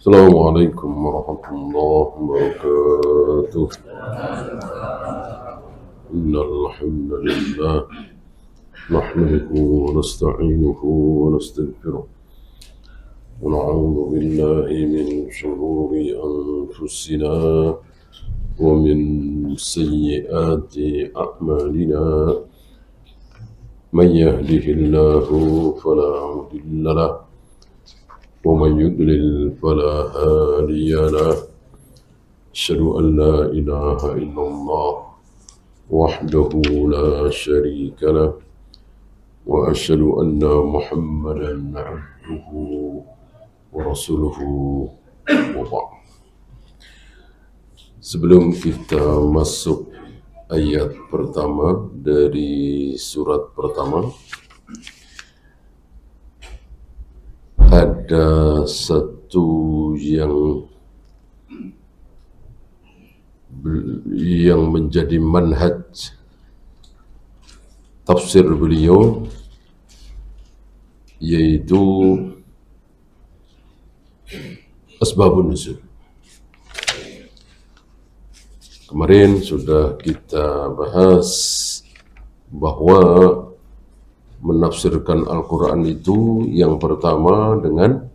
السلام عليكم ورحمة الله وبركاته. إن الحمد لله نحمده ونستعينه ونستغفره ونعوذ بالله من شرور أنفسنا ومن سيئات أعمالنا. من يهده الله فلا مضل له ومن يضلل فلا هادي له. أشهد أن لا إله إلا الله وحده لا شريك له وأشهد أن محمدا عبده ورسوله وبعد. Sebelum kita masuk ayat pertama dari surat pertama, ada satu yang menjadi manhaj tafsir beliau, yaitu asbabun nuzul. Kemarin sudah kita bahas bahwa menafsirkan Al-Quran itu yang pertama dengan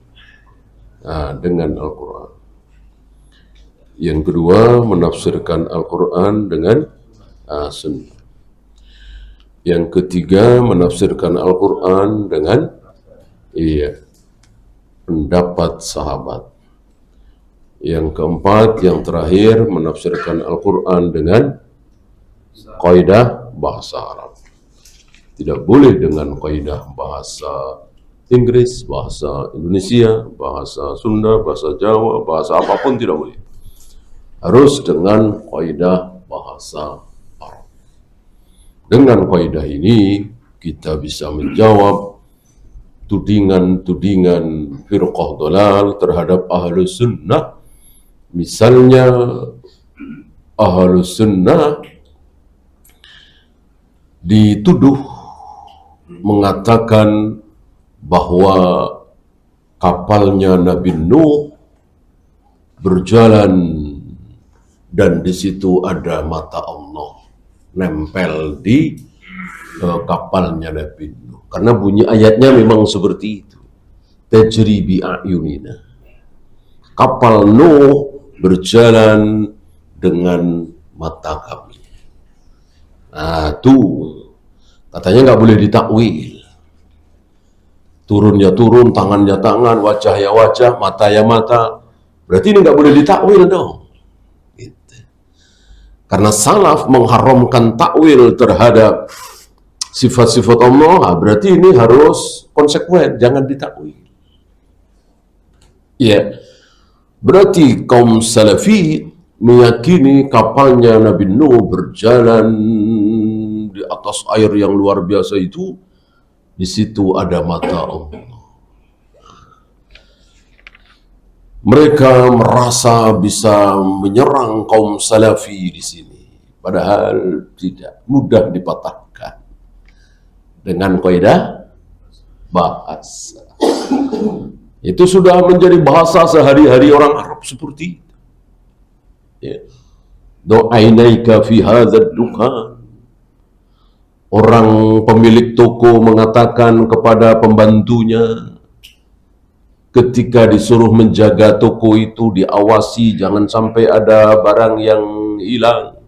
Al-Quran. Yang kedua menafsirkan Al-Quran dengan Sunnah. Yang ketiga menafsirkan Al-Quran dengan pendapat sahabat. Yang keempat, yang terakhir menafsirkan Al-Quran dengan kaidah bahasa Arab. Tidak boleh dengan kaidah bahasa Inggris, bahasa Indonesia, bahasa Sunda, bahasa Jawa, bahasa apapun tidak boleh. Harus dengan kaidah bahasa Arab. Dengan kaidah ini kita bisa menjawab tudingan-tudingan firqah dhalal terhadap Ahlus Sunnah. Misalnya Ahlus Sunnah dituduh mengatakan bahwa kapalnya Nabi Nuh berjalan dan di situ ada mata Allah nempel di kapalnya Nabi Nuh. Karena bunyi ayatnya memang seperti itu. Tajri bi a'yunina. Kapal Nuh berjalan dengan mata kami. Nah, tuh katanya nggak boleh ditakwil. Turunnya turun, tangannya tangan, wajah ya wajah, mata ya mata. Berarti ini nggak boleh ditakwil dong. Gitu. Karena salaf mengharamkan takwil terhadap sifat-sifat Allah, berarti ini harus konsekuen, jangan ditakwil. Ya, berarti kaum salafi meyakini kapalnya Nabi Nuh berjalan di atas air yang luar biasa itu, di situ ada mata Allah. Mereka merasa bisa menyerang kaum salafi di sini, padahal tidak, mudah dipatahkan dengan kaidah bahasa. Itu sudah menjadi bahasa sehari-hari orang Arab seperti itu. Ya. Do'ainaika fi hadzal dukan. Orang pemilik toko mengatakan kepada pembantunya ketika disuruh menjaga toko itu, diawasi jangan sampai ada barang yang hilang.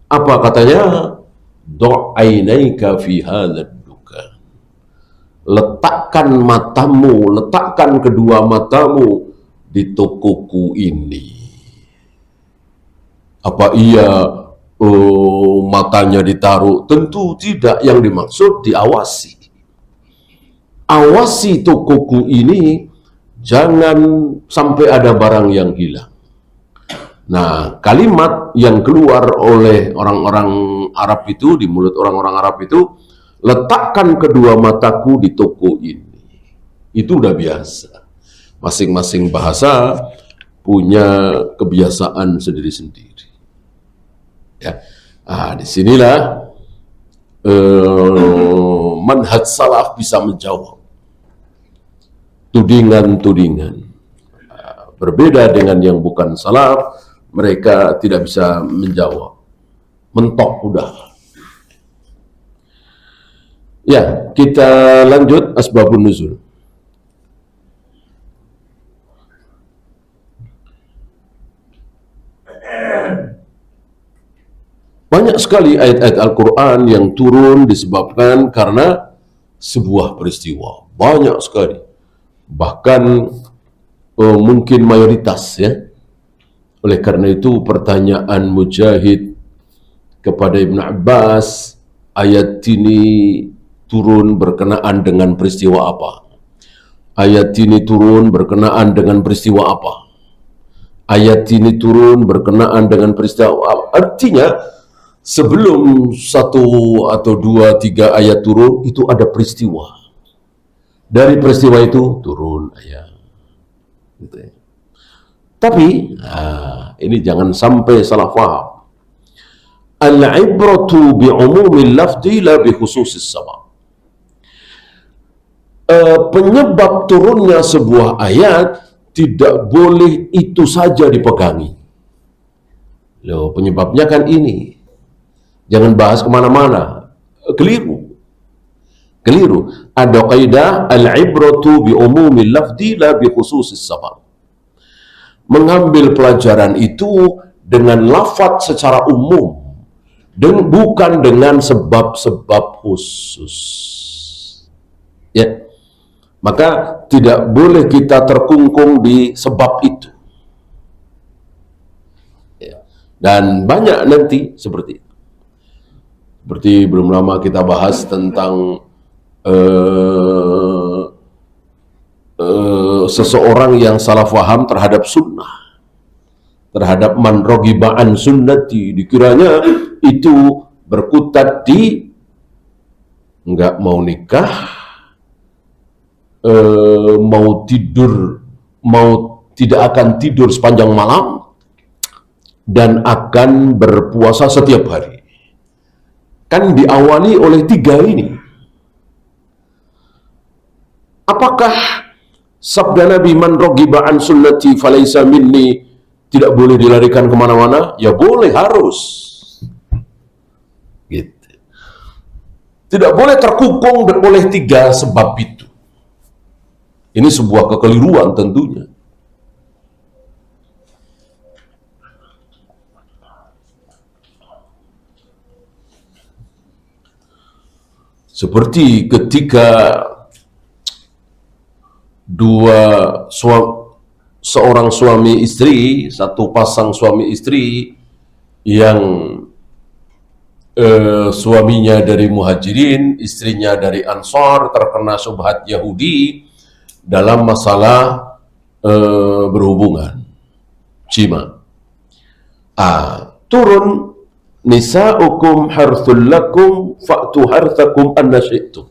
Apa katanya? Do'ainaika fi hadzal dukan. Letakkan matamu, letakkan kedua matamu di tokoku ini. Apa iya matanya ditaruh? Tentu tidak, yang dimaksud diawasi. Awasi tokoku ini, jangan sampai ada barang yang hilang. Nah, kalimat yang keluar oleh orang-orang Arab itu, di mulut orang-orang Arab itu, letakkan kedua mataku di toko ini. Itu udah biasa. Masing-masing bahasa punya kebiasaan sendiri-sendiri. Ya, disinilah manhaj salaf bisa menjawab tudingan-tudingan. berbeda dengan yang bukan salaf, mereka tidak bisa menjawab. Mentok udah. Ya, kita lanjut asbabun nuzul. Banyak sekali ayat-ayat Al-Quran yang turun disebabkan karena sebuah peristiwa. Banyak sekali. Bahkan mungkin mayoritas ya. Oleh karena itu pertanyaan Mujahid kepada Ibn Abbas, ayat ini turun berkenaan dengan peristiwa apa? Ayat ini turun berkenaan dengan peristiwa apa? Ayat ini turun berkenaan dengan peristiwa apa? Artinya sebelum 1 atau 2, 3 ayat turun, itu ada peristiwa. Dari peristiwa itu turun ayat. Gitu ya. Tapi, ini jangan sampai salah faham. Al-ibratu bi'umumil lafzi la bikhususis sabab. Penyebab turunnya sebuah ayat tidak boleh itu saja dipegangi. Loh, penyebabnya kan ini. Jangan bahas kemana-mana. Keliru. Keliru. Ada kaidah al-ibratu bi umumil lafzi la bi khususis sabab. Mengambil pelajaran itu dengan lafaz secara umum dan bukan dengan sebab-sebab khusus. Ya. Maka tidak boleh kita terkungkung di sebab itu. Ya. Dan banyak nanti seperti itu. Seperti belum lama kita bahas tentang seseorang yang salah faham terhadap sunnah, terhadap man raghiba an sunnati, dikiranya itu berkutat di nggak mau nikah, mau tidur, mau tidak akan tidur sepanjang malam, dan akan berpuasa setiap hari. Kan diawali oleh 3 ini. Apakah sabda Nabi man raghiba an sunnati falaysa minni tidak boleh dilarikan kemana-mana? Ya boleh, harus. Gitu. Tidak boleh terkungkung oleh 3 sebab itu. Ini sebuah kekeliruan tentunya. Seperti ketika seorang suami istri, satu pasang suami istri yang suaminya dari Muhajirin, istrinya dari Ansar, terkena syubhat Yahudi dalam masalah berhubungan jima. Turun nisa'ukum harthul lakum fa'tu harthakum anna syi'tum.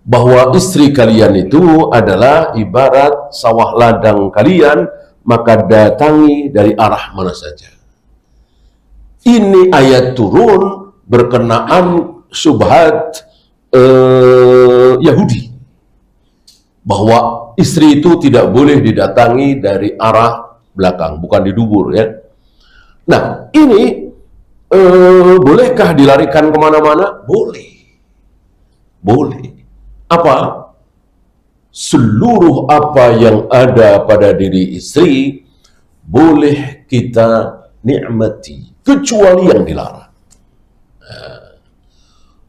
Bahwa istri kalian itu adalah ibarat sawah ladang kalian, maka datangi dari arah mana saja. Ini ayat turun berkenaan syubhat Yahudi, bahwa istri itu tidak boleh didatangi dari arah belakang, bukan di dubur ya. Nah, ini bolehkah dilarikan kemana-mana? Boleh. Boleh. Apa? Seluruh apa yang ada pada diri istri boleh kita nikmati, kecuali yang dilarang.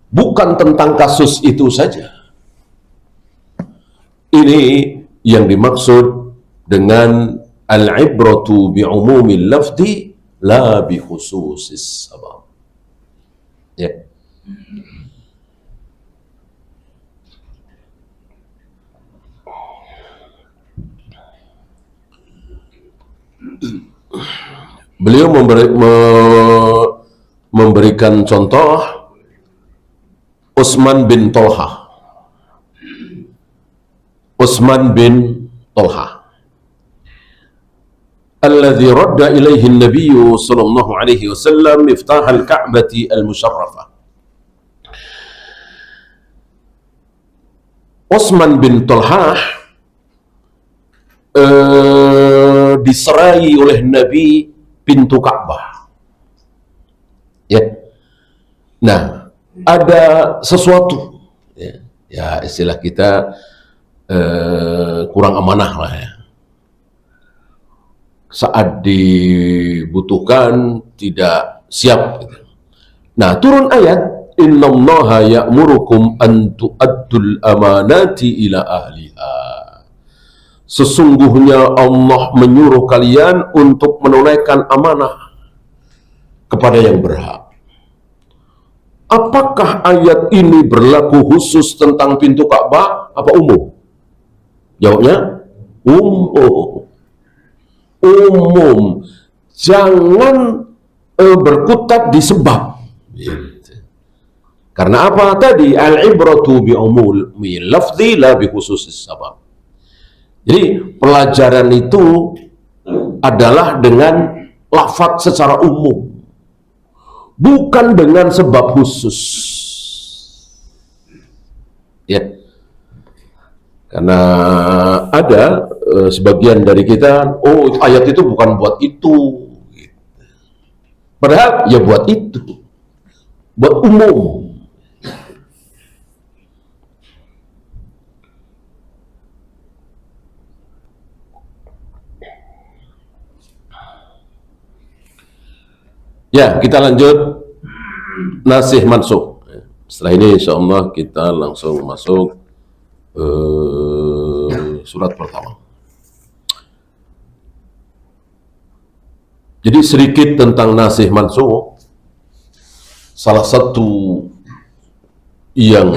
Bukan tentang kasus itu saja. Ini yang dimaksud dengan al-ibratu bi'umumil lafzi la bi khususis sabab. Ya. Beliau memberikan contoh Utsman bin Tolha. Utsman bin Tolha alladhi radda ilaihi an-nabiy sallallahu alaihi wasallam miftah al-Ka'bah al-musharrafah. Utsman bin Tolha diserai oleh Nabi pintu Ka'bah. Ya. Nah, ada sesuatu ya istilah kita kurang amanah lah ya. Saat dibutuhkan tidak siap. Nah, turun ayat innallaha ya'murukum an tu'addul amanati ila ahliha. Sesungguhnya Allah menyuruh kalian untuk menunaikan amanah kepada yang berhak. Apakah ayat ini berlaku khusus tentang pintu Ka'bah apa umum? Jawabnya umum. Umum. Jangan berkutat di sebab. Karena apa tadi? Al-ibratu bi umumi lafzi la bi khususis sabab. Jadi pelajaran itu adalah dengan lafaz secara umum, bukan dengan sebab khusus. Ya. Karena ada sebagian dari kita, oh ayat itu bukan buat itu. Padahal ya buat itu. Buat umum. Ya, kita lanjut nasih mansukh. Setelah ini insyaallah kita langsung masuk surat pertama. Jadi sedikit tentang nasih mansukh. Salah satu yang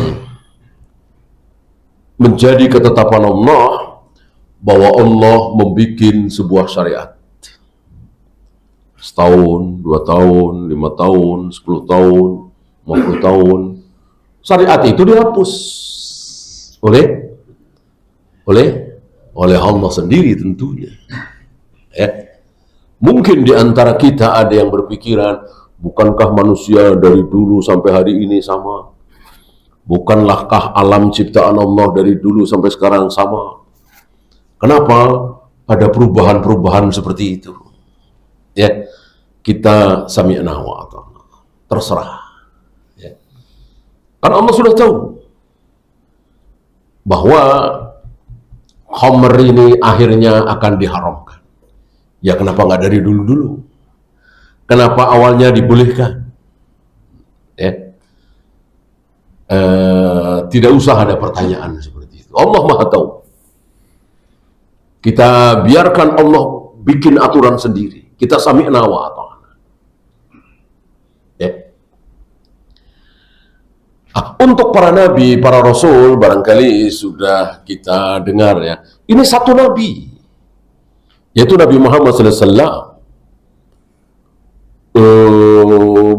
menjadi ketetapan Allah bahwa Allah membuat sebuah syariat. Setahun, 2 tahun, 5 tahun, 10 tahun, 50 tahun. Syariat itu dihapus oleh Allah sendiri tentunya. Ya. Mungkin di antara kita ada yang berpikiran, bukankah manusia dari dulu sampai hari ini sama? Bukanlahkah alam ciptaan Allah dari dulu sampai sekarang sama? Kenapa ada perubahan-perubahan seperti itu? Ya, kita sami'na wa ata'na. Terserah. Ya. Karena Allah sudah tahu bahwa khamr ini akhirnya akan diharamkan. Ya kenapa nggak dari dulu-dulu? Kenapa awalnya dibolehkan? Ya. Tidak usah ada pertanyaan seperti itu. Allah Maha tahu. Kita biarkan Allah bikin aturan sendiri. Kita sami'na wa ata'na. Ya. Untuk para nabi, para rasul, barangkali sudah kita dengar ya. Ini satu nabi, yaitu Nabi Muhammad SAW.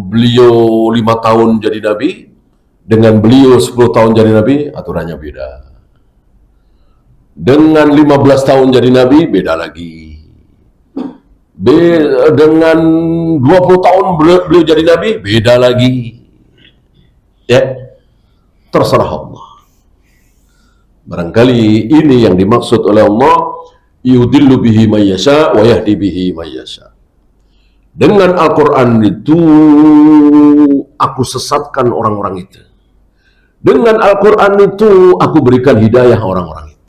Beliau 5 tahun jadi nabi, dengan beliau 10 tahun jadi nabi, aturannya beda. Dengan 15 tahun jadi nabi, beda lagi. Dengan 20 tahun beliau jadi nabi, beda lagi. Ya, terserah Allah. Barangkali ini yang dimaksud oleh Allah, yudillu bihi may yasha wa yahdi bihi may yasha. Dengan Al-Quran itu aku sesatkan orang-orang itu. Dengan Al-Quran itu aku berikan hidayah orang-orang itu.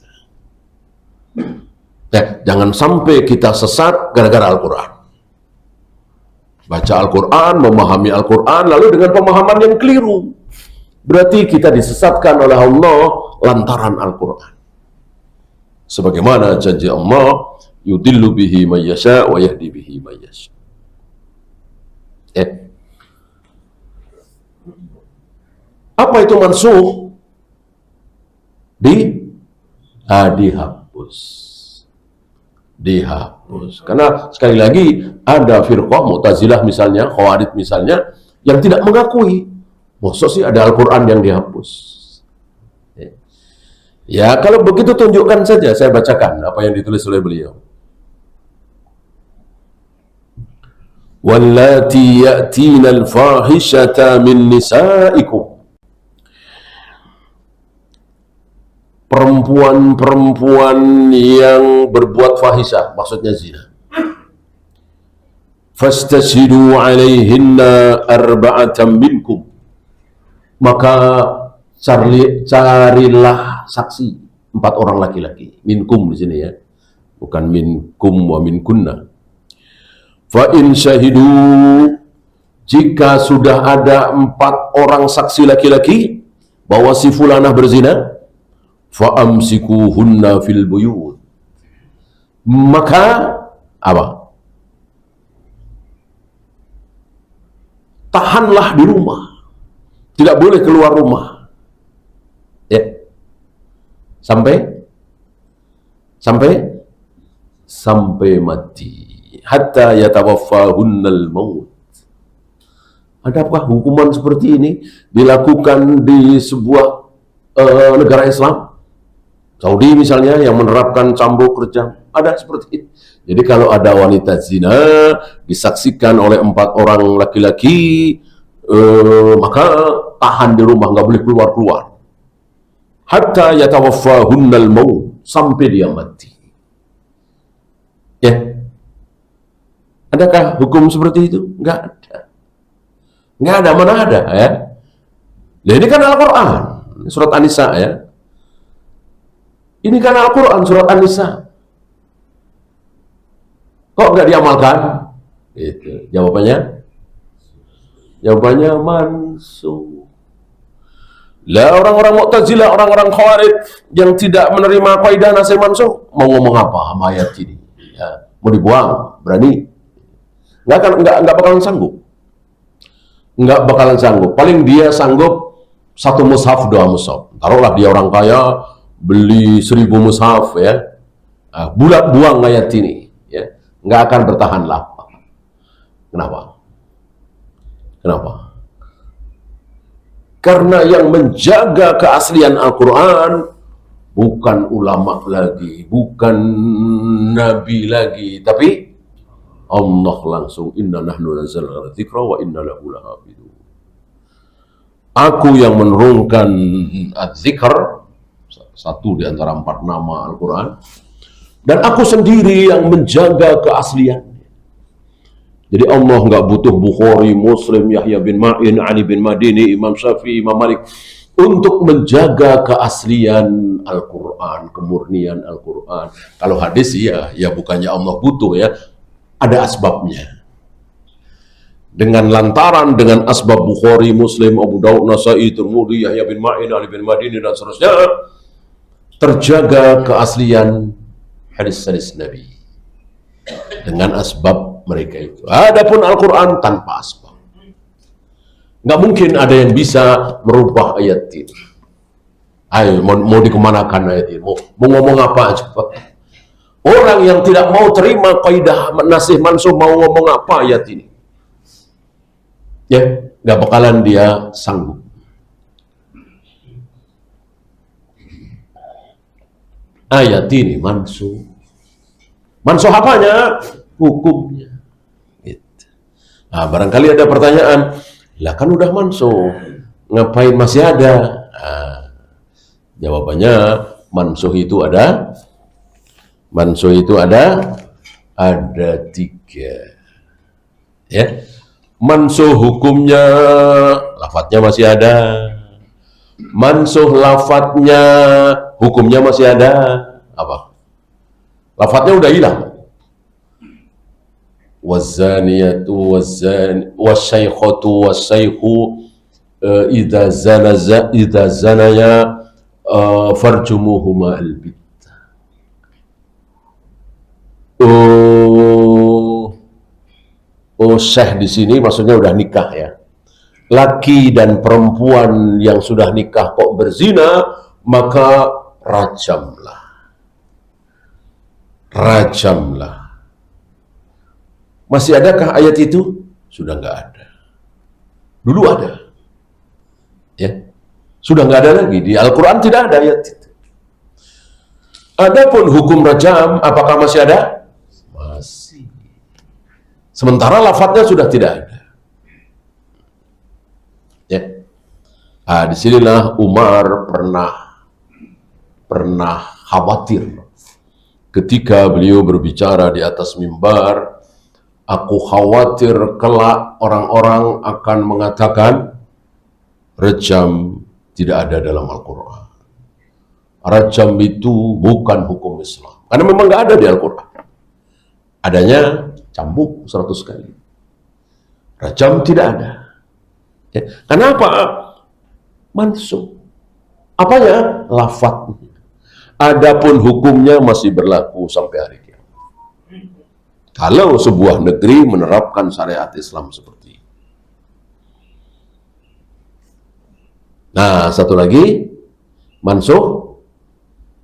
Ya, jangan sampai kita sesat gara-gara Al-Quran. Baca Al-Quran, memahami Al-Quran, lalu dengan pemahaman yang keliru. Berarti kita disesatkan oleh Allah lantaran Al-Quran. Sebagaimana janji Allah, yudillu bihi may yasha wa yahdi bihi may yasha. Apa itu mansukh? Dihapus. Karena sekali lagi ada firqah Mu'tazilah misalnya, Khawarij misalnya, yang tidak mengakui. Maksud sih ada Al-Quran yang dihapus. Ya, kalau begitu tunjukkan saja, saya bacakan apa yang ditulis oleh beliau. Wallati ya'tina al-fahishata min nisaikum. Perempuan-perempuan yang berbuat fahisyah, maksudnya zina. Fastashhidu alaihinna arba'atan minkum. Maka carilah saksi 4 orang laki-laki. Minkum di sini ya, bukan minkum wa minkunna. Fa in syahidu, jika sudah ada 4 orang saksi laki-laki bahwa si fulanah berzina, fa amsikuhunna fil buyut, maka apa? Tahanlah di rumah. Tidak boleh keluar rumah. Ya. Sampai mati. Hatta yatawaffahunnal maut. Adakah hukuman seperti ini dilakukan di sebuah negara Islam? Saudi misalnya yang menerapkan cambuk kejam, ada seperti itu. Jadi kalau ada wanita zina disaksikan oleh 4 orang laki-laki, maka tahan di rumah, nggak boleh keluar-keluar. Hatta yatawaffahunnal maut, sampai dia mati. Ya. Adakah hukum seperti itu? Nggak ada. Nggak ada, mana ada ya. Nah, ini kan Al-Quran, surat An-Nisa ya. Ini kan Al-Quran, surat An-Nisa. Kok nggak diamalkan? Gitu. Jawabannya mansuh. Lah orang-orang Mu'tazilah, orang-orang Khawarij yang tidak menerima kaidah nasih mansuh, mau ngomong apa sama ayat ini? Ya, mau dibuang, berani? Nggak bakalan sanggup. Nggak bakalan sanggup. Paling dia sanggup 1 mushaf, 2 mushaf. Taruhlah dia orang kaya, beli 1000 mushaf ya. Bulat buang ayat ini. Ya. Nggak akan bertahan lama. Kenapa? Karena yang menjaga keaslian Al-Quran bukan ulama lagi, bukan nabi lagi, tapi Allah langsung. Inna nahnu nazzalna dzikra wa inna lahu lahafidun. Aku yang menurunkan az-zikr, 1 di antara 4 nama Al-Quran, dan aku sendiri yang menjaga keaslian. Jadi Allah nggak butuh Bukhari, Muslim, Yahya bin Ma'in, Ali bin Madini, Imam Syafi'i, Imam Malik untuk menjaga keaslian Al-Quran, kemurnian Al-Quran. Kalau hadis ya bukannya Allah butuh ya, ada asbabnya. Dengan asbab Bukhari, Muslim, Abu Daud, Nasai, Tirmidzi, Yahya bin Ma'in, Ali bin Madini dan seterusnya, terjaga keaslian hadis-hadis Nabi dengan asbab mereka itu. Adapun Al-Quran tanpa asbab. Nggak mungkin ada yang bisa merubah ayat ini. Ayo, mau dikemanakan ayat ini? Mau ngomong apa aja? Orang yang tidak mau terima kaidah nasih mansuh mau ngomong apa ayat ini? Ya, nggak bakalan dia sanggup. Ayat ini mansuh. Mansuh apanya? Hukumnya. Gitu. Nah, barangkali ada pertanyaan, lah kan udah mansuh, ngapain masih ada? Nah, jawabannya mansuh itu ada 3. Ya. Mansuh hukumnya, lafadznya masih ada. Mansuh lafadznya, hukumnya masih ada. Apa? Lafadznya udah hilang. Wazaniyatu wasyaikhatu wasyaihu idza zanaya farjumuhuma albit. Syekh di sini maksudnya udah nikah ya. Laki dan perempuan yang sudah nikah kok berzina, maka rajamlah. Masih adakah ayat itu? Sudah nggak ada. Dulu ada. Ya. Sudah nggak ada lagi. Di Al-Quran tidak ada ayat itu. Adapun hukum rajam, apakah masih ada? Masih. Sementara lafadznya sudah tidak ada. Ya. Disinilah Umar pernah khawatir ketika beliau berbicara di atas mimbar Aku khawatir kelak orang-orang akan mengatakan rejam tidak ada dalam Al-Quran. Rejam itu bukan hukum Islam. Karena memang nggak ada di Al-Quran. Adanya cambuk 100 kali. Rejam tidak ada. Ya. Kenapa? Mansukh. Apanya? Lafadznya. Adapun hukumnya masih berlaku sampai hari kiamat. Kalau sebuah negeri menerapkan syariat Islam seperti ini. Nah, satu lagi, mansukh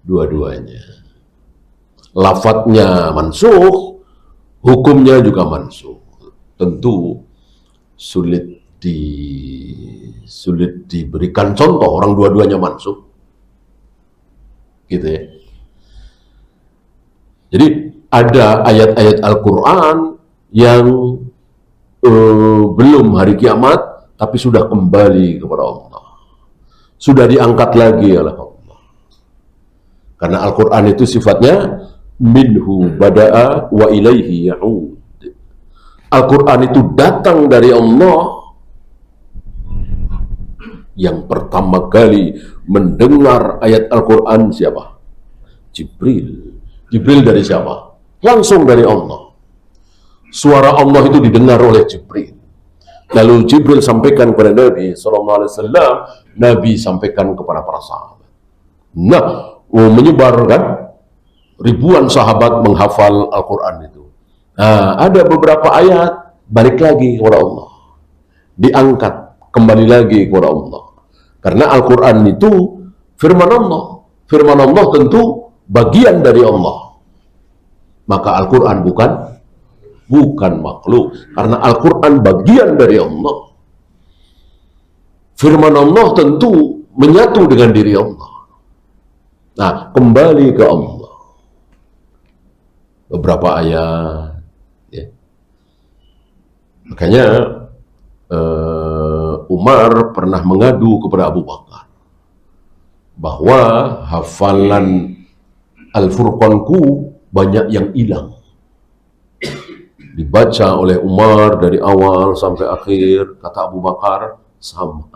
dua-duanya. Lafadznya mansukh, hukumnya juga mansukh. Tentu sulit diberikan contoh orang dua-duanya mansukh. Gitu ya. Jadi ada ayat-ayat Al-Quran yang belum hari kiamat, tapi sudah kembali kepada Allah. Sudah diangkat lagi oleh Allah. Karena Al-Quran itu sifatnya minhu bada'a wa ilaihi ya'ud. Al-Quran itu datang dari Allah. Yang pertama kali mendengar ayat Al-Quran siapa? Jibril. Jibril dari siapa? Langsung dari Allah. Suara Allah itu didengar oleh Jibril. Lalu Jibril sampaikan kepada Nabi SAW, Nabi sampaikan kepada para sahabat. Nah, menyebar kan? Ribuan sahabat menghafal Al-Quran itu. Nah, ada beberapa ayat balik lagi kepada Allah. Diangkat kembali lagi kepada Allah. Karena Al-Quran itu firman Allah. Firman Allah tentu bagian dari Allah. Maka Al-Quran bukan makhluk. Karena Al-Quran bagian dari Allah. Firman Allah tentu menyatu dengan diri Allah. Nah, kembali ke Allah. Beberapa ayat. Ya. Makanya Umar pernah mengadu kepada Abu Bakar. Bahwa hafalan Al-Furqanku banyak yang hilang. Dibaca oleh Umar dari awal sampai akhir, kata Abu Bakar, sama.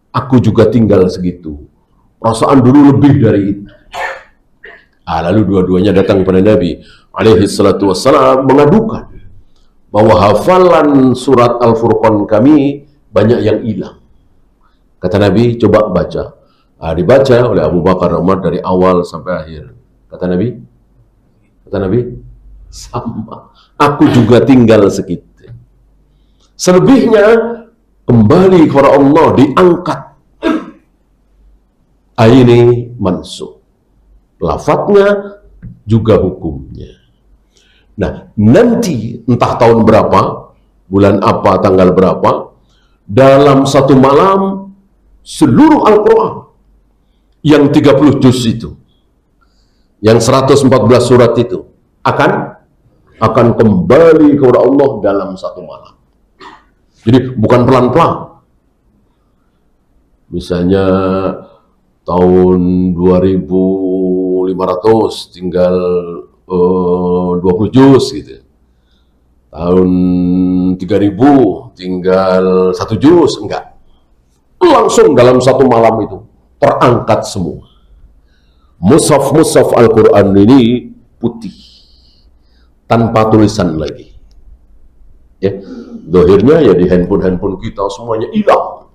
Aku juga tinggal segitu. Perasaan dulu lebih dari itu. Lalu dua-duanya datang kepada Nabi alaihi salatu wassalam mengadukan bahwa hafalan surat Al-Furqan kami banyak yang hilang. Kata Nabi, coba baca. Dibaca oleh Abu Bakar Umar dari awal sampai akhir. Kata Nabi, sama. Aku juga tinggal segitu. Selebihnya kembali kepada Allah, diangkat. Ini mansukh. Lafadznya juga hukumnya. Nah, nanti entah tahun berapa, bulan apa, tanggal berapa, dalam satu malam seluruh Al-Quran yang 30 juz itu, yang 114 surat itu akan kembali kepada Allah dalam satu malam. Jadi bukan pelan-pelan. Misalnya tahun 2500 tinggal 20 juz gitu. Tahun 3000 tinggal 1 juz, enggak. Langsung dalam satu malam itu terangkat semua. Mushaf Al-Quran ini putih, tanpa tulisan lagi. Ya, dohirnya ya di handphone kita semuanya hilang.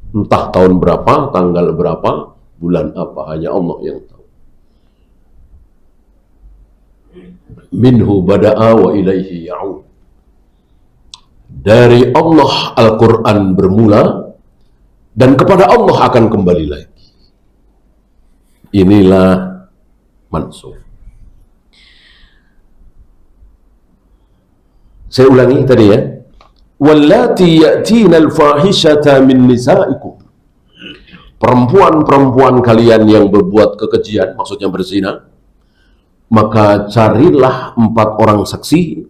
Entah tahun berapa, tanggal berapa, bulan apa, hanya Allah yang tahu. Minhu bada'a wa ilaihi ya'ud. Dari Allah Al-Quran bermula dan kepada Allah akan kembali lagi. Inilah mansukh. Saya ulangi tadi ya. Wallati ya'tina al-fahishata min nisaikum. Perempuan-perempuan kalian yang berbuat kekejian, maksudnya berzina, maka carilah 4 orang saksi.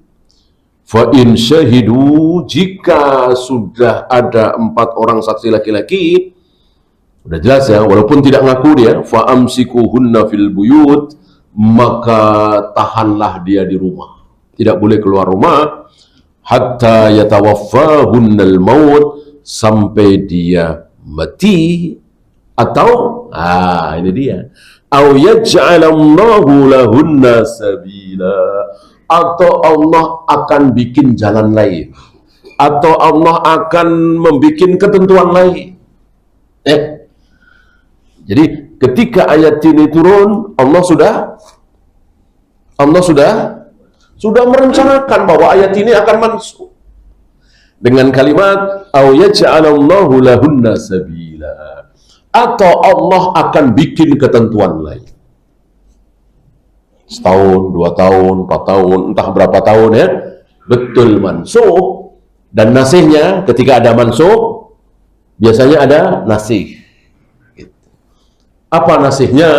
Fa in syahidu, jika sudah ada 4 orang saksi laki-laki, udah jelas ya, walaupun tidak ngaku dia, fa amsikuhunna fil buyut, maka tahanlah dia di rumah. tidak boleh keluar rumah hatta yatawaffahunnal maut, sampai dia mati, atau ini dia, au yaj'alallahu lahunna sabila, atau Allah akan bikin jalan lain, atau Allah akan membikin ketentuan lain. Jadi ketika ayat ini turun, Allah sudah merencanakan bahwa ayat ini akan mansukh dengan kalimat au yaj'alallahu lahunna sabila, atau Allah akan bikin ketentuan lain. Setahun, 2 tahun, 4 tahun, entah berapa tahun ya, betul mansukh. Dan nasihnya, ketika ada mansukh, biasanya ada nasih. Apa nasihnya?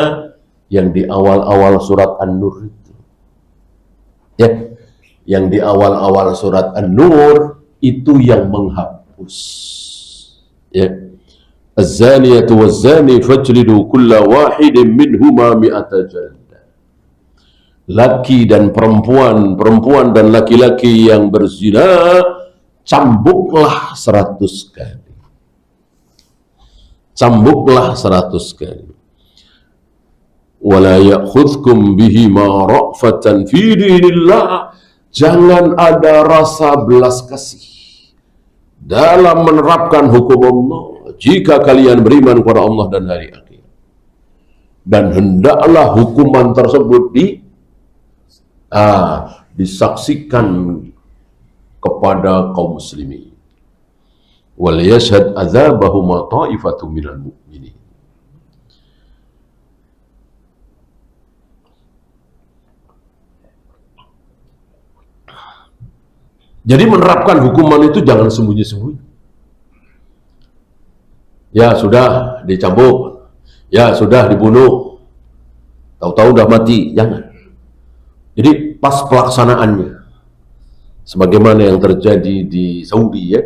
Yang di awal-awal surat An-Nur itu. Ya, yang di awal-awal surat An-Nur itu yang menghapus. Ya. Az-zaniyatu waz-zani fajlidu kulla wahidin minhuma mi'ata jaldah. Laki dan perempuan, perempuan dan laki-laki yang berzina, cambuklah 100 kali. Cambuklah 100 kali. Wala ya'khudhkum bihima ra'fatan fi dinillah. Jangan ada rasa belas kasih dalam menerapkan hukum Allah jika kalian beriman kepada Allah dan hari akhir. Dan hendaklah hukuman tersebut disaksikan kepada kaum muslimin. Wal yashhad adzabahuma ta'ifatun minal mu'minin. Jadi menerapkan hukuman itu jangan sembunyi-sembunyi. Ya sudah dicambuk, ya sudah dibunuh, tahu-tahu udah mati, jangan. Jadi pas pelaksanaannya, sebagaimana yang terjadi di Saudi ya,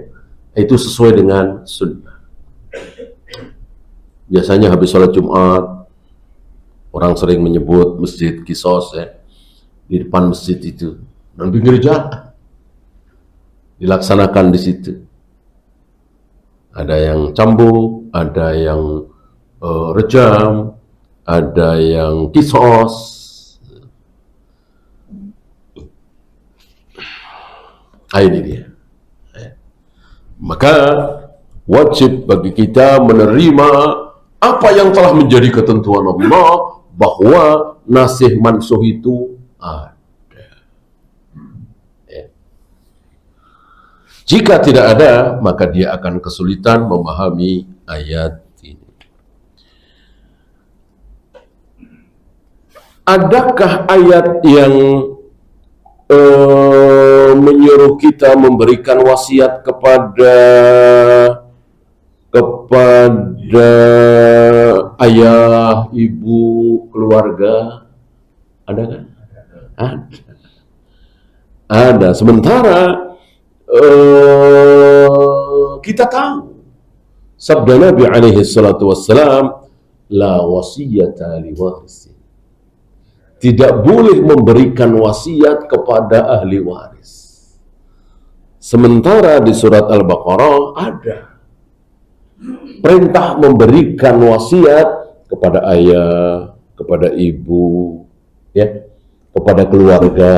itu sesuai dengan sunnah. Biasanya habis sholat Jumat, orang sering menyebut masjid Qisas ya, di depan masjid itu, dan pinggir jalan dilaksanakan di situ. Ada yang cambuk, ada yang rejam, ada yang Qisas. Ini dia. Maka wajib bagi kita menerima apa yang telah menjadi ketentuan Allah, bahwa nasih mansukh itu ada. Jika tidak ada, maka dia akan kesulitan memahami ayat ini. Adakah ayat yang menyuruh kita memberikan wasiat kepada ayah, ibu, keluarga? Ada kan? Ada. Sementara kita tahu sabda Nabi alaihi salatu wassalam, la wasiyata li waris. Tidak boleh memberikan wasiat kepada ahli waris. Sementara di surat Al-Baqarah ada perintah memberikan wasiat kepada ayah, kepada ibu, ya, kepada keluarga.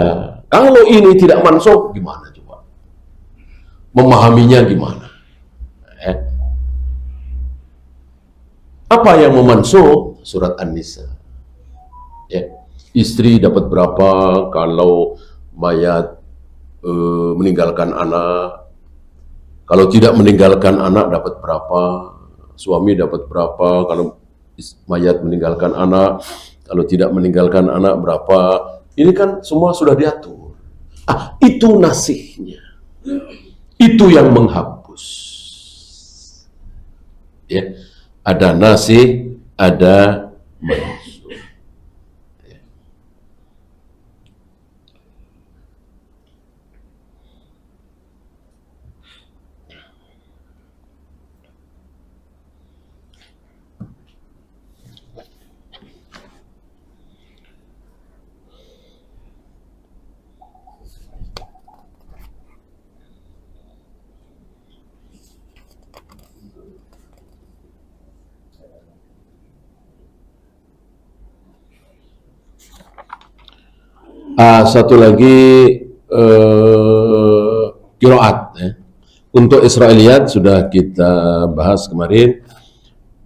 Kalau ini tidak mansukh, gimana coba? Memahaminya gimana? Apa yang memansukh? Surat An-Nisa. Ya. Istri dapat berapa kalau mayat meninggalkan anak, kalau tidak meninggalkan anak dapat berapa, suami dapat berapa kalau mayat meninggalkan anak, kalau tidak meninggalkan anak berapa. Ini kan semua sudah diatur. Itu nasihnya, itu yang menghapus. Ya, ada nasih, ada mansukh. Satu lagi qiraat ya. Untuk Israiliyat sudah kita bahas kemarin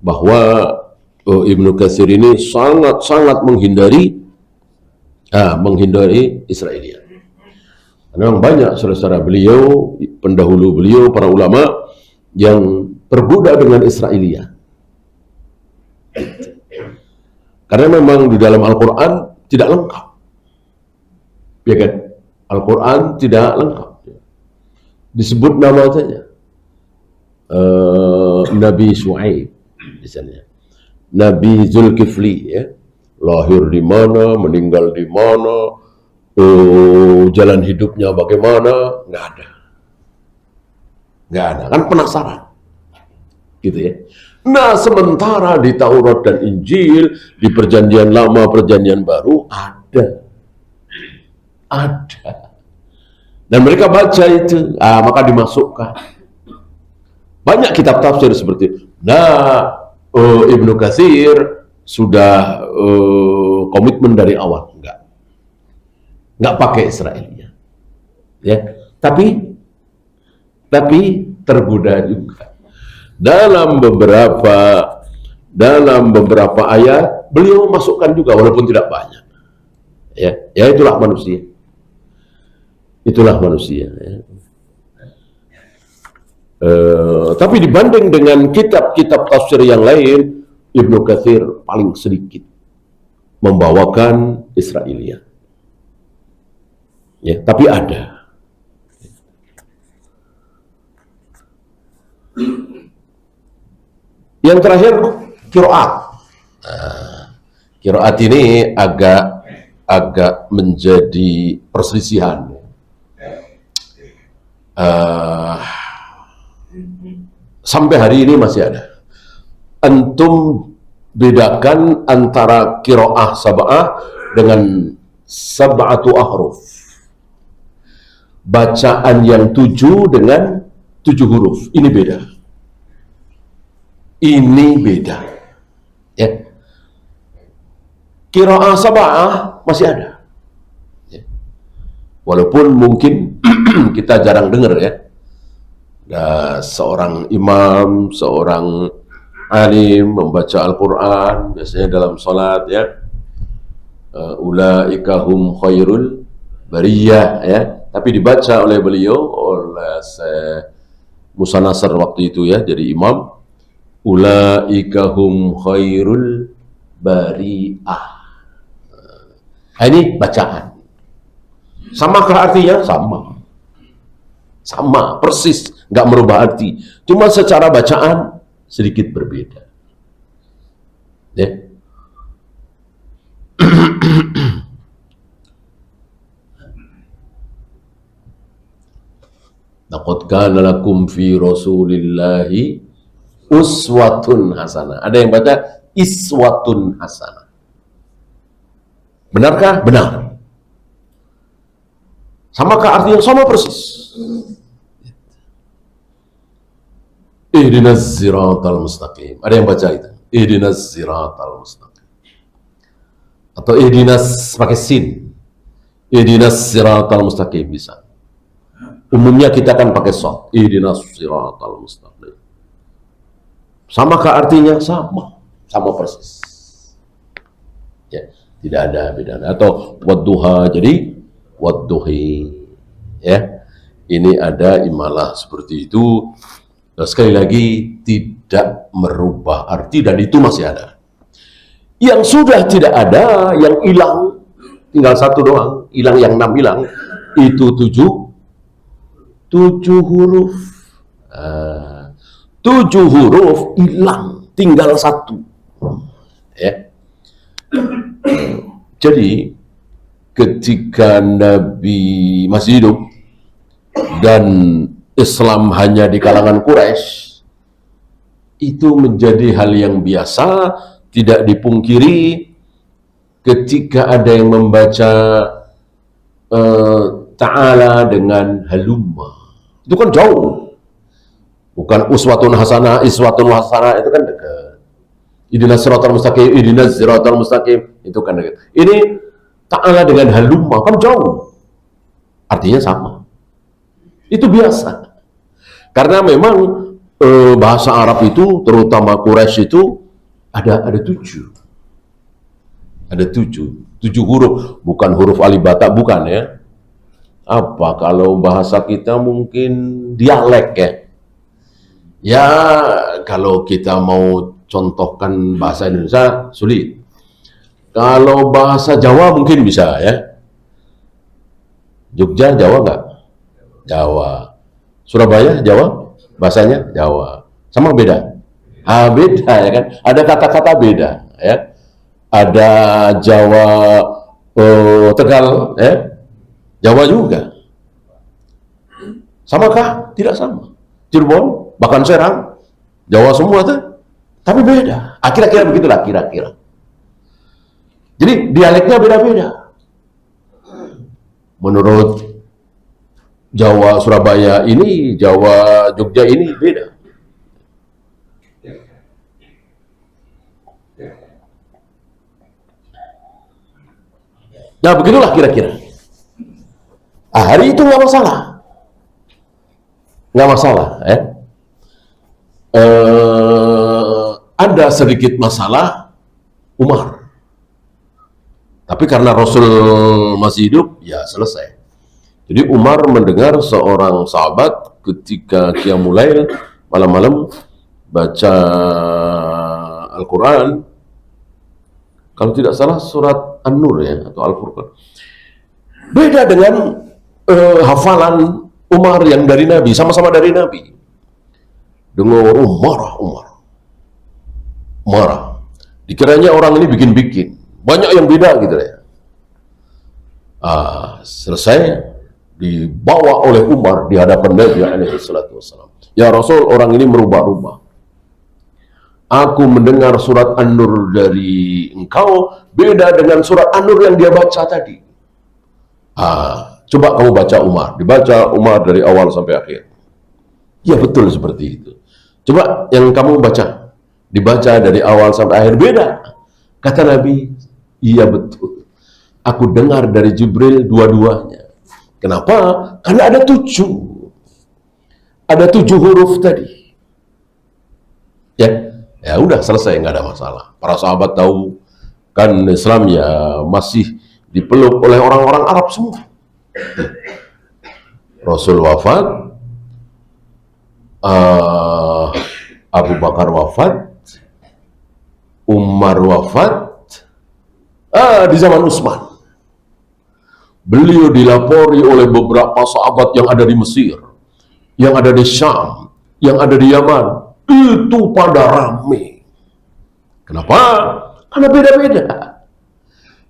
bahwa Ibnu Katsir ini sangat menghindari Israiliyat. Memang banyak saudara-saudara beliau, pendahulu beliau, para ulama yang tergoda dengan Israiliyat. Karena memang di dalam Al-Quran tidak lengkap. Ya kan? Al-Quran tidak lengkap. Disebut nama saja. Nabi Syuaib misalnya. Nabi Zulkifli ya. Lahir di mana, meninggal di mana, jalan hidupnya bagaimana, nggak ada. Kan penasaran. Gitu ya. Nah, sementara di Taurat dan Injil, di Perjanjian Lama, Perjanjian Baru ada. Dan mereka baca itu, maka dimasukkan. Banyak kitab tafsir seperti itu. Nah, Ibnu Katsir sudah komitmen dari awal, nggak pakai Israiliyat. Ya, tapi tergoda juga. Dalam beberapa ayat beliau masukkan juga walaupun tidak banyak. Ya itulah manusia. Ya. Tapi dibanding dengan kitab-kitab tafsir yang lain, Ibnu Katsir paling sedikit membawakan Israiliyat. Ya, tapi ada. Yang terakhir qiraat. Qiraat ini agak menjadi perselisihan. Sampai hari ini masih ada. Antum bedakan antara qiraah sab'ah dengan sab'atu ahruf. Bacaan yang 7 dengan 7 huruf. Ini beda. Ya. Qiraah sab'ah masih ada. Ya. Walaupun mungkin kita jarang dengar ya. Seorang imam, seorang alim membaca Al-Quran biasanya dalam salat ya. Ulaika hum khairul bariyah ya. Tapi dibaca oleh beliau, oleh Musa Nasr waktu itu ya, jadi imam. Ulaika hum khairul bariyah. Ini bacaan. Samakah artinya? Sama, persis, nggak merubah arti. Cuma secara bacaan sedikit berbeda. Ya. Laqad kana lakum fi Rasulillahi uswatun hasanah. Ada yang baca iswatun hasanah. Benarkah? Benar. Samakah artinya? Sama persis. Ihdinas siratal mustaqim. Ada yang baca itu. Ihdinas siratal mustaqim. Atau ihdinas pakai sin. Ihdinas siratal mustaqim bisa. Umumnya kita kan pakai shad. Ihdinas siratal mustaqim. Samakah artinya? Sama persis. Ya, tidak ada bedanya. Atau wadduha, jadi wadduhi. Ya. Ini ada imalah seperti itu. Sekali lagi tidak merubah arti dan itu masih ada. Yang sudah tidak ada, yang hilang tinggal satu doang, hilang yang 6 hilang, itu 7 huruf. 7 huruf hilang, tinggal 1. Ya. Jadi ketika Nabi masih hidup dan Islam hanya di kalangan Quraisy, itu menjadi hal yang biasa, tidak dipungkiri ketika ada yang membaca ta'ala dengan halumma. Itu kan jauh. Bukan uswatun hasanah, iswatun hasanah, itu kan dekat. Ihdinas siratal mustaqim, ihdinas siratal mustaqim, itu kan dekat. Ini ta'ala dengan halumma, kan jauh. Artinya sama. Itu biasa. Karena memang bahasa Arab itu, terutama Quraisy itu, ada 7. Ada 7 huruf, bukan huruf alif bata, bukan ya. Apa kalau bahasa kita mungkin dialek ya. Ya kalau kita mau contohkan bahasa Indonesia sulit. Kalau bahasa Jawa mungkin bisa ya. Jogja Jawa nggak? Jawa. Surabaya Jawa? Bahasanya Jawa. Sama beda? Beda ya kan. Ada kata-kata beda ya. Ada Jawa Tegal ya. Jawa juga. Samakah? Tidak sama. Cirebon, bahkan Serang, Jawa semua tuh. Tapi beda. Kira-kira begitulah, kira-kira. Jadi dialeknya beda-beda. Menurut Jawa Surabaya ini, Jawa Jogja ini beda. Nah begitulah kira-kira. Hari itu nggak masalah, nggak masalah. Ada sedikit masalah Umar, tapi karena Rasul masih hidup, ya selesai. Jadi Umar mendengar seorang sahabat ketika Qiyamul Lail malam-malam baca Al-Quran, kalau tidak salah surat An-Nur ya, atau Al-Furqan. Beda dengan hafalan Umar yang dari Nabi, sama-sama dari Nabi. Dengar marah. Dikiranya orang ini bikin-bikin. Banyak yang beda gitu ya. Selesai dibawa oleh Umar di hadapan Nabi alaihi salatu wassalam. Ya Rasul, orang ini merubah-rubah. Aku mendengar surat An-Nur dari engkau beda dengan surat An-Nur yang dia baca tadi. Coba kamu baca Umar. Dibaca Umar dari awal sampai akhir. Ya betul seperti itu. Coba yang kamu baca. Dibaca dari awal sampai akhir. Beda. Kata Nabi, iya betul. Aku dengar dari Jibril dua-duanya. Kenapa? Karena ada 7. Ada 7 huruf tadi. Ya udah selesai, nggak ada masalah. Para sahabat tahu kan Islam ya masih dipeluk oleh orang-orang Arab semua. Rasul wafat, Abu Bakar wafat, Umar wafat, di zaman Utsman. Beliau dilapori oleh beberapa sahabat yang ada di Mesir, yang ada di Syam, yang ada di Yaman. Itu pada rame. Kenapa? Karena beda-beda.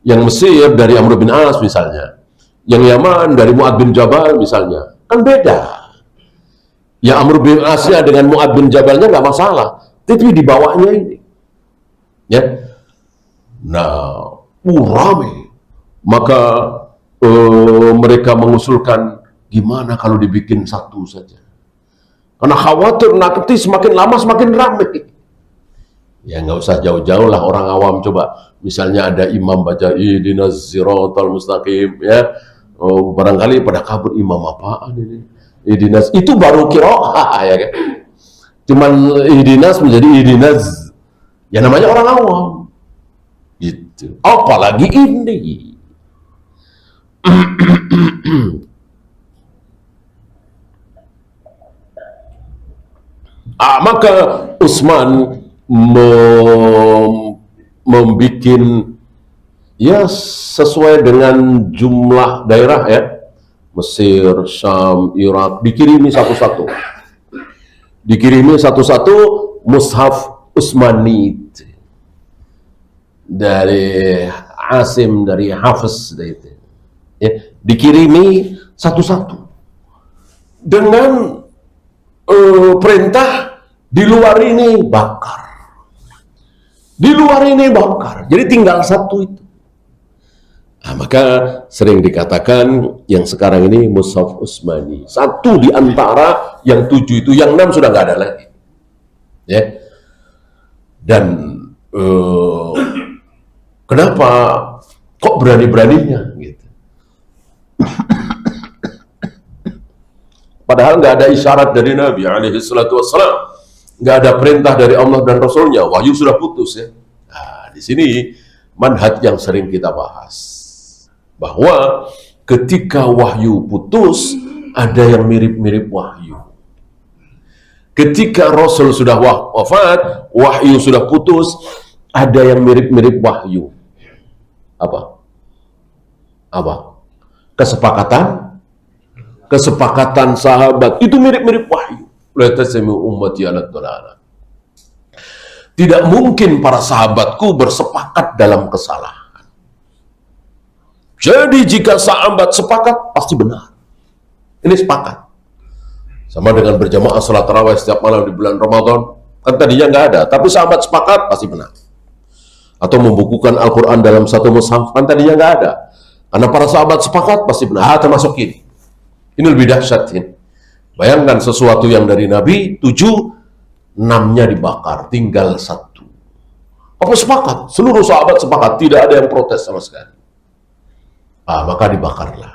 Yang Mesir dari Amr bin As misalnya, yang Yaman dari Mu'ad bin Jabal misalnya, kan beda. Ya Amr bin Asnya dengan Mu'ad bin Jabalnya nggak masalah, tapi di bawahnya ini, ya. Nah, rame. Maka mereka mengusulkan gimana kalau dibikin satu saja. Karena khawatir nanti semakin lama semakin ramai. Ya nggak usah jauh-jauh lah, orang awam coba. Misalnya ada imam baca ihdinas siratal mustaqim, ya. Barangkali pada kabur, imam apaan ini? Ihdinas itu baru qiraah ya kan. Cuman ihdinas menjadi ihdinas. Ya namanya orang awam. Gitu. Apalagi ini. Maka Utsman membuat ya sesuai dengan jumlah daerah ya, Mesir, Syam, Irak, dikirimi satu-satu mushaf Utsmani dari Asim, dari Hafiz ya, dikirimi satu-satu dengan perintah di luar ini bakar, jadi tinggal satu itu. Maka sering dikatakan yang sekarang ini mushaf Utsmani, satu di antara yang 7 itu, yang 6 sudah nggak ada lagi ya. Dan kenapa Kok berani-beraninya gitu. Padahal nggak ada isyarat dari Nabi alaihi salatu wassalam, nggak ada perintah dari Allah dan Rasulnya, wahyu sudah putus ya. Nah, di sini manhaj yang sering kita bahas, bahwa ketika wahyu putus, ada yang mirip-mirip wahyu. Ketika Rasul sudah wafat, wahyu sudah putus, ada yang mirip-mirip wahyu. Apa? Kesepakatan sahabat itu mirip-mirip wahyu. La tasmi ummati ala dhalalah. Tidak mungkin para sahabatku bersepakat dalam kesalahan. Jadi jika sahabat sepakat, pasti benar. Ini sepakat. Sama dengan berjamaah salat tarawih setiap malam di bulan Ramadan. Kan tadinya nggak ada, tapi sahabat sepakat, pasti benar. Atau membukukan Al-Quran dalam satu mushaf, kan tadinya nggak ada. Karena para sahabat sepakat, pasti benar. Termasuk ini. Ini lebih dahsyat ini. Bayangkan sesuatu yang dari Nabi 7, 6-nya dibakar, tinggal 1. Apa sepakat? Seluruh sahabat sepakat, tidak ada yang protes sama sekali. Maka dibakarlah.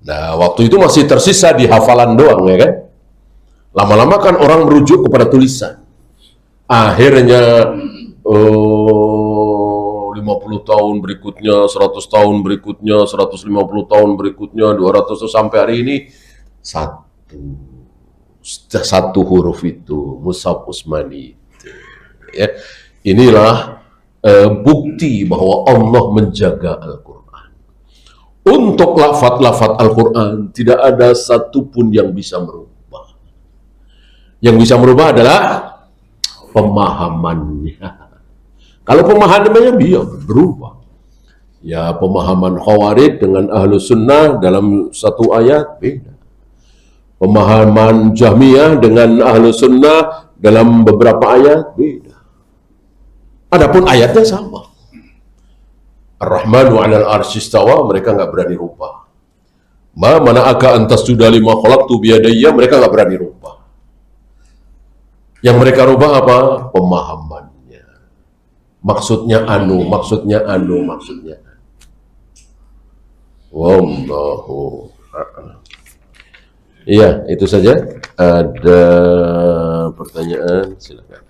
Nah, waktu itu masih tersisa di hafalan doang, ya kan? Lama-lama kan orang merujuk kepada tulisan. Akhirnya 50 tahun berikutnya, 100 tahun berikutnya, 150 tahun berikutnya, 200 sampai hari ini satu huruf itu Mushaf Utsmani. Ya. Inilah bukti bahwa Allah menjaga Al-Quran. Untuk lafaz-lafaz Al-Quran tidak ada satupun yang bisa merubah. Yang bisa merubah adalah pemahamannya. Kalau pemahamannya dia berubah. Ya, pemahaman Khawarij dengan Ahlu Sunnah dalam satu ayat beda. Pemahaman Jahmiyah dengan Ahlu Sunnah dalam beberapa ayat beda. Adapun ayatnya sama. Ar-Rahmanu 'alal 'arsy istawa, mereka nggak berani rubah. Ma mana'aka an tasjuda lima khalaqtu biyadayya, mereka nggak berani rubah. Yang mereka rubah apa? Pemahaman. Maksudnya anu. Wallahu a'lam. Iya, itu saja. Ada pertanyaan, silakan.